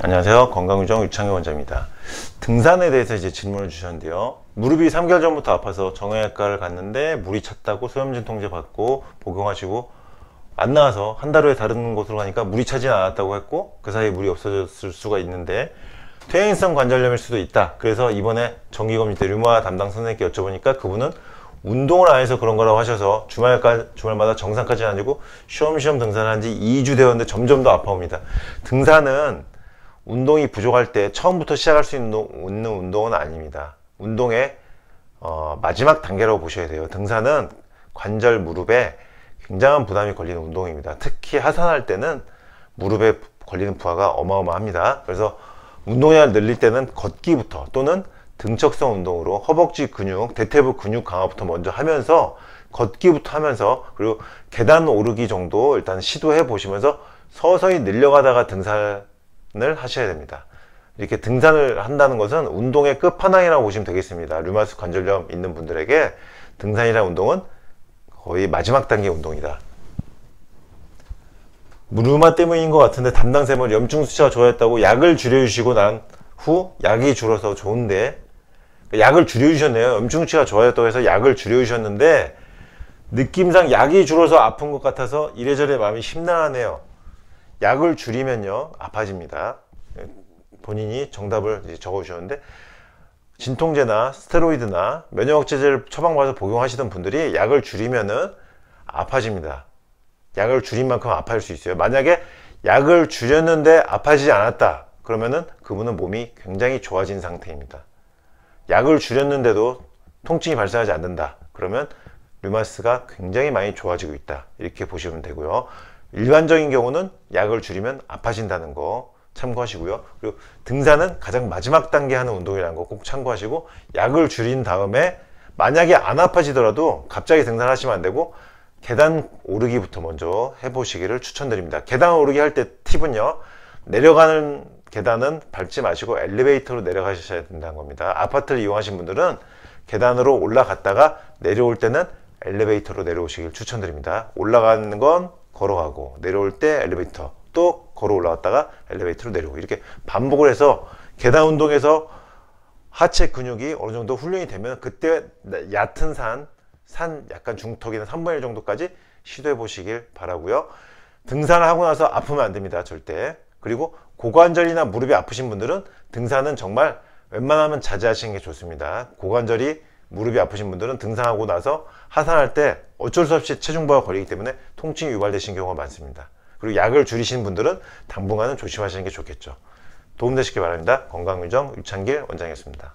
안녕하세요. 건강유정 유창희 원장입니다. 등산에 대해서 이제 질문을 주셨는데요. 무릎이 3개월 전부터 아파서 정형외과를 갔는데 물이 찼다고 소염진 통제 받고 복용하시고 안 나와서 한 달 후에 다른 곳으로 가니까 물이 차진 않았다고 했고 그 사이에 물이 없어졌을 수가 있는데 퇴행성 관절염일 수도 있다. 그래서 이번에 정기검진 때 류마 담당 선생님께 여쭤보니까 그분은 운동을 안 해서 그런 거라고 하셔서 주말마다 정상까지는 아니고 쉬엄쉬엄 등산한 지 2주 되었는데 점점 더 아파옵니다. 등산은 운동이 부족할 때 처음부터 시작할 수 있는 운동은 아닙니다. 운동의 마지막 단계라고 보셔야 돼요. 등산은 관절, 무릎에 굉장한 부담이 걸리는 운동입니다. 특히 하산할 때는 무릎에 걸리는 부하가 어마어마합니다. 그래서 운동량을 늘릴 때는 걷기부터 또는 등척성 운동으로 허벅지 근육, 대퇴부 근육 강화부터 먼저 하면서 걷기부터 하면서 그리고 계단 오르기 정도 일단 시도해 보시면서 서서히 늘려가다가 등산을 하셔야 됩니다. 이렇게 등산을 한다는 것은 운동의 끝판왕이라고 보시면 되겠습니다. 류마티스 관절염 있는 분들에게 등산이라는 운동은 거의 마지막 단계 운동이다. 류마 때문인 것 같은데 담당쌤은 염증 수치가 좋아졌다고 약을 줄여주시고 난 후 약이 줄어서 좋은데 약을 줄여주셨네요. 염증 수치가 좋아졌다고 해서 약을 줄여주셨는데 느낌상 약이 줄어서 아픈 것 같아서 이래저래 마음이 심란하네요. 약을 줄이면요 아파집니다. 본인이 정답을 이제 적어주셨는데 진통제나 스테로이드나 면역억제제를 처방받아서 복용하시던 분들이 약을 줄이면은 아파집니다. 약을 줄인 만큼 아파할 수 있어요. 만약에 약을 줄였는데 아파지지 않았다 그러면은 그분은 몸이 굉장히 좋아진 상태입니다. 약을 줄였는데도 통증이 발생하지 않는다 그러면 류마티스가 굉장히 많이 좋아지고 있다 이렇게 보시면 되고요. 일반적인 경우는 약을 줄이면 아파진다는 거 참고하시고요. 그리고 등산은 가장 마지막 단계 하는 운동이라는 거 꼭 참고하시고 약을 줄인 다음에 만약에 안 아파지더라도 갑자기 등산하시면 안 되고 계단 오르기부터 먼저 해보시기를 추천드립니다. 계단 오르기 할 때 팁은요. 내려가는 계단은 밟지 마시고 엘리베이터로 내려가셔야 된다는 겁니다. 아파트를 이용하신 분들은 계단으로 올라갔다가 내려올 때는 엘리베이터로 내려오시길 추천드립니다. 올라가는 건 걸어가고 내려올 때 엘리베이터 또 걸어 올라갔다가 엘리베이터로 내려오고 이렇게 반복을 해서 계단 운동에서 하체 근육이 어느 정도 훈련이 되면 그때 얕은 산 약간 중턱이나 3분의 1 정도까지 시도해 보시길 바라고요. 등산을 하고 나서 아프면 안 됩니다. 절대. 그리고 고관절이나 무릎이 아프신 분들은 등산은 정말 웬만하면 자제하시는 게 좋습니다. 고관절이 무릎이 아프신 분들은 등산하고 나서 하산할 때 어쩔 수 없이 체중부하가 걸리기 때문에 통증이 유발되시는 경우가 많습니다. 그리고 약을 줄이시는 분들은 당분간은 조심하시는 게 좋겠죠. 도움되시길 바랍니다. 건강유정 유창길 원장이었습니다.